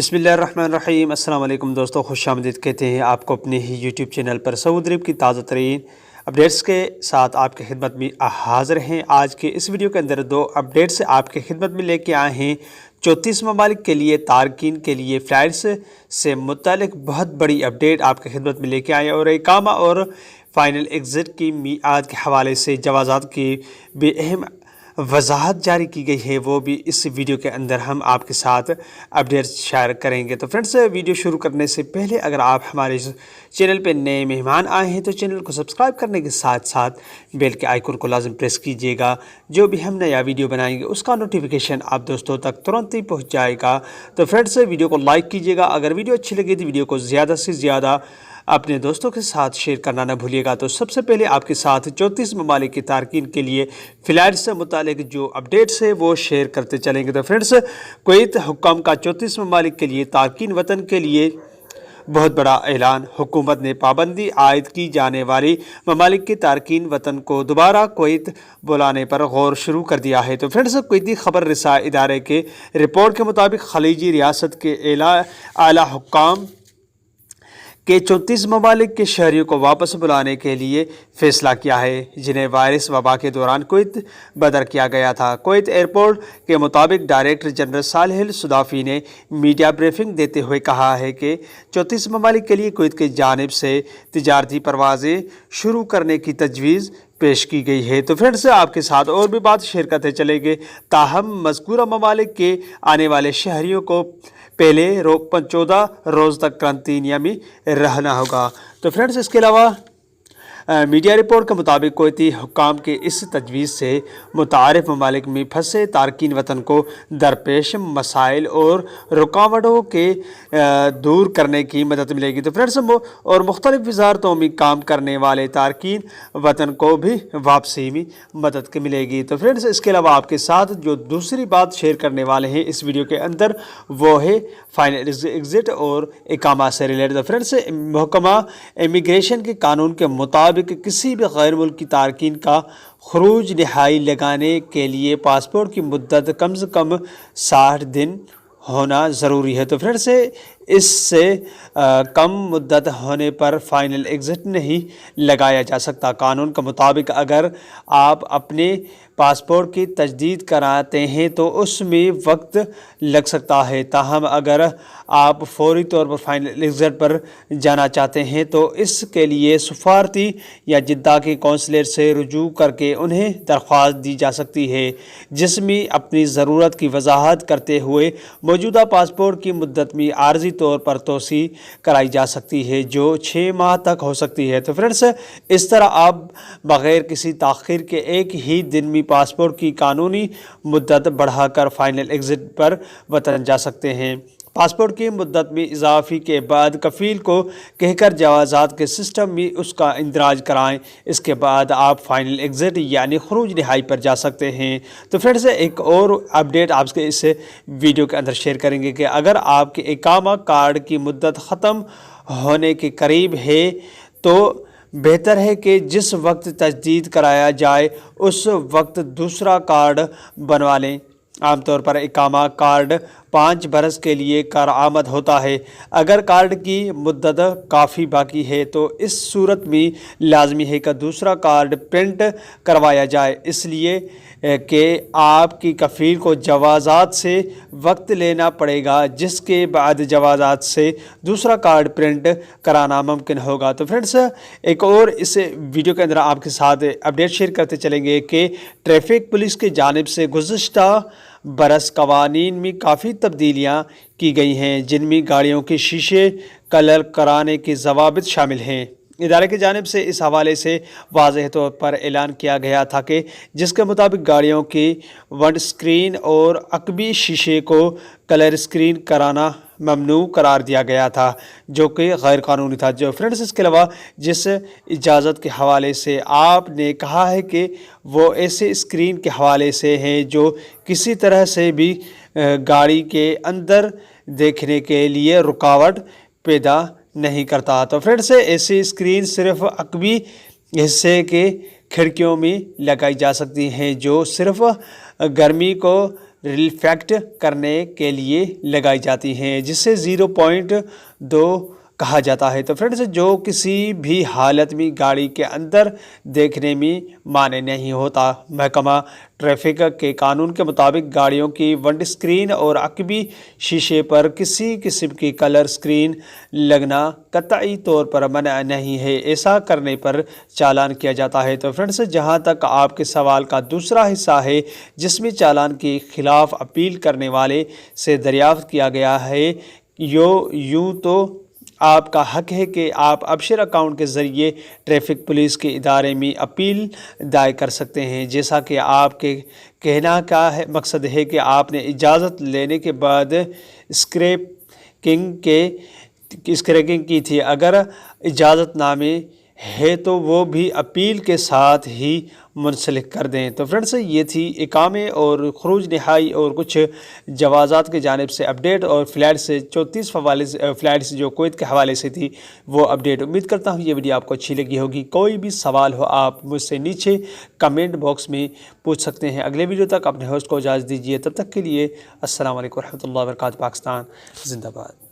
बिस्मिल्लाहिर्रहमानिर्रहीम। अस्सलाम वालेकुम दोस्तों, खुश आमदीद कहते हैं आपको अपने ही यूट्यूब चैनल पर सऊदी अरब की ताज़ा तरीन अपडेट्स के साथ आपकी खिदमत में हाज़िर हैं। आज के इस वीडियो के अंदर दो अपडेट्स आपकी खिदमत में लेके आए हैं। 34 ममालिक के लिए तारकीन के लिए फ़्लाइट्स से मुतालिक बहुत बड़ी अपडेट आपकी खिदमत में लेके आए हैं और इकामा और फ़ाइनल एग्ज़िट की मियाद के हवाले से जवाज़ात की भी अहम वजाहत जारी की गई है, वो भी इस वीडियो के अंदर हम आपके साथ अपडेट शेयर करेंगे। तो फ्रेंड्स, वीडियो शुरू करने से पहले अगर आप हमारे इस चैनल पे नए मेहमान आए हैं तो चैनल को सब्सक्राइब करने के साथ साथ बेल के आइकन को लाजम प्रेस कीजिएगा। जो भी हम नया वीडियो बनाएंगे उसका नोटिफिकेशन आप दोस्तों तक तुरंत ही पहुँच जाएगा। तो फ्रेंड्स, वीडियो को लाइक कीजिएगा। अगर वीडियो अच्छी लगी तो वीडियो को ज़्यादा से ज़्यादा अपने दोस्तों के साथ शेयर करना ना भूलिएगा। तो सबसे पहले आपके साथ 34 ममालिक की तारकीन के लिए फ़्लाइट से मुतालिक जो अपडेट्स है वो शेयर करते चलेंगे। तो फ्रेंड्स, कुवैत हुक्म का 34 ममालिक के लिए तारकीन वतन के लिए बहुत बड़ा ऐलान। हुकूमत ने पाबंदी आयद की जाने वाली ममालिक के तारकीन वतन को दोबारा कुवैत बुलाने पर गौर शुरू कर दिया है। तो फ्रेंड्स, कुवैती खबर रसाई इदारे के रिपोर्ट के मुताबिक खलीजी रियासत के आला हुक्काम के 34 ममालिक के शहरियों को वापस बुलाने के लिए फ़ैसला किया है, जिन्हें वायरस वबा के दौरान कुवैत बदर किया गया था। कुवैत एयरपोर्ट के मुताबिक डायरेक्टर जनरल सालेह सुदाफ़ी ने मीडिया ब्रीफिंग देते हुए कहा है कि 34 ममालिक के लिए कुवैत की जानिब से तिजारती परवाज़ें शुरू करने की तजवीज़ पेश की गई है। तो फ्रेंड्स, आपके साथ और भी बात शेयर करते चलेंगे। ताहम मज़कूरा ममालिक के आने वाले शहरियों को पहले 14 रोज़ तक क्रांतिनिया में रहना होगा। तो फ्रेंड्स, इसके अलावा मीडिया रिपोर्ट के मुताबिक कुवैती हुक्काम के इस तजवीज़ से मुतारिफ ममालिक में फंसे तारकीन वतन को दरपेश मसाइल और रुकावटों के दूर करने की मदद मिलेगी। तो फ्रेंड्स, और मुख्तलिफ वजारतों में काम करने वाले तारकीन वतन को भी वापसी में मदद की मिलेगी। तो फ्रेंड्स, इसके अलावा आपके साथ जो दूसरी बात शेयर करने वाले हैं इस वीडियो के अंदर वो है फाइनल एग्ज़िट और इकामा से रिलेटेड। तो फ्रेंड्स, महकमा इमिग्रेशन के कानून के मुताबिक किसी भी गैर मुल्की तारकीन का खरूज रिहाई लगाने के लिए पासपोर्ट की मुद्दत कम से कम 60 दिन होना ज़रूरी है। तो फ्रेंड्स, इससे कम मुद्दत होने पर फाइनल एग्ज़िट नहीं लगाया जा सकता। कानून के मुताबिक अगर आप अपने पासपोर्ट की तजदीद कराते हैं तो उसमें वक्त लग सकता है। ताहम अगर आप फौरी तौर पर फाइनल एग्ज़िट पर जाना चाहते हैं तो इसके लिए सफारती या जिद्दा के कौंसलर से रुजू करके उन्हें दरख्वास्त दी जा सकती है, जिसमें अपनी ज़रूरत की वजाहत करते हुए मौजूदा पासपोर्ट की मुद्दत में आर्जी तौर पर तोसी कराई जा सकती है, जो 6 माह तक हो सकती है। तो फ्रेंड्स, इस तरह आप बग़ैर किसी ताख़ीर के एक ही दिन में पासपोर्ट की कानूनी मुद्दत बढ़ाकर फाइनल एग्ज़िट पर वतन जा सकते हैं। पासपोर्ट की मुद्दत में इजाफे के बाद कफ़ील को कहकर जवाज़ात के सिस्टम में उसका इंदराज कराएं। इसके बाद आप फाइनल एग्ज़िट यानी खरूज रिहाई पर जा सकते हैं। तो फ्रेंड्स, एक और अपडेट आपके इस वीडियो के अंदर शेयर करेंगे कि अगर आपके इकामा कार्ड की मुद्दत ख़त्म होने के करीब है तो बेहतर है कि जिस वक्त तजदीद कराया जाए उस वक्त दूसरा कार्ड बनवा लें। आमतौर पर इकामा कार्ड 5 बरस के लिए कारआमद होता है। अगर कार्ड की मुद्दत काफ़ी बाकी है तो इस सूरत में लाजमी है कि दूसरा कार्ड प्रिंट करवाया जाए, इसलिए कि आपकी कफ़ील को जवाज़ात से वक्त लेना पड़ेगा, जिसके बाद जवाज़ात से दूसरा कार्ड प्रिंट कराना मुमकिन होगा। तो फ्रेंड्स, एक और इस वीडियो के अंदर आपके साथ अपडेट शेयर करते चलेंगे कि ट्रैफिक पुलिस की जानिब से गुज़श्ता बरस कवानीन में काफ़ी तब्दीलियाँ की गई हैं, जिनमें गाड़ियों के शीशे कलर कराने के ज़वाबित शामिल हैं। इदारे की जानिब से इस हवाले से वाज़ेह तौर पर ऐलान किया गया था कि जिसके मुताबिक गाड़ियों की विंड स्क्रीन और अकबी शीशे को कलर स्क्रीन कराना ममनू करार दिया गया था, जो कि गैर कानूनी था। जो फ्रेंड्स, इसके अलावा जिस इजाज़त के हवाले से आपने कहा है कि वो ऐसे स्क्रीन के हवाले से हैं जो किसी तरह से भी गाड़ी के अंदर देखने के लिए रुकावट पैदा नहीं करता। तो फ्रेंड्स, ऐसी स्क्रीन सिर्फ अकबी हिस्से के खिड़कियों में लगाई जा सकती हैं, जो सिर्फ गर्मी को ریفیکٹ کرنے کے لیے لگائی جاتی ہیں، جسے 0.2 کہا جاتا ہے۔ تو فرینڈز جو کسی بھی حالت میں گاڑی کے اندر دیکھنے میں معنی نہیں ہوتا۔ محکمہ ٹریفک کے قانون کے مطابق گاڑیوں کی ونڈ اسکرین اور عقبی شیشے پر کسی قسم کی کلر اسکرین لگنا قطعی طور پر منع نہیں ہے، ایسا کرنے پر چالان کیا جاتا ہے۔ تو فرینڈز جہاں تک آپ کے سوال کا دوسرا حصہ ہے جس میں چالان کے خلاف اپیل کرنے والے سے دریافت کیا گیا ہے، یوں تو آپ کا حق ہے کہ آپ ابشر اکاؤنٹ کے ذریعے ٹریفک پولیس کے ادارے میں اپیل دائر کر سکتے ہیں۔ جیسا کہ آپ کے کہنا کا مقصد ہے کہ آپ نے اجازت لینے کے بعد اسکریپنگ کی تھی، اگر اجازت نامے ہے تو وہ بھی اپیل کے ساتھ ہی منسلک کر دیں۔ تو فرینڈز یہ تھی اقامے اور خروج نہائی اور کچھ جوازات کی جانب سے اپڈیٹ اور فلائٹ سے 34 فلائٹس جو کویت کے حوالے سے تھی وہ اپڈیٹ۔ امید کرتا ہوں یہ ویڈیو آپ کو اچھی لگی ہوگی۔ کوئی بھی سوال ہو آپ مجھ سے نیچے کمنٹ باکس میں پوچھ سکتے ہیں۔ اگلے ویڈیو تک اپنے ہوسٹ کو اجازت دیجیے، تب تک کے لیے السلام علیکم ورحمۃ اللہ وبرکاتہ۔ پاکستان زندہ باد۔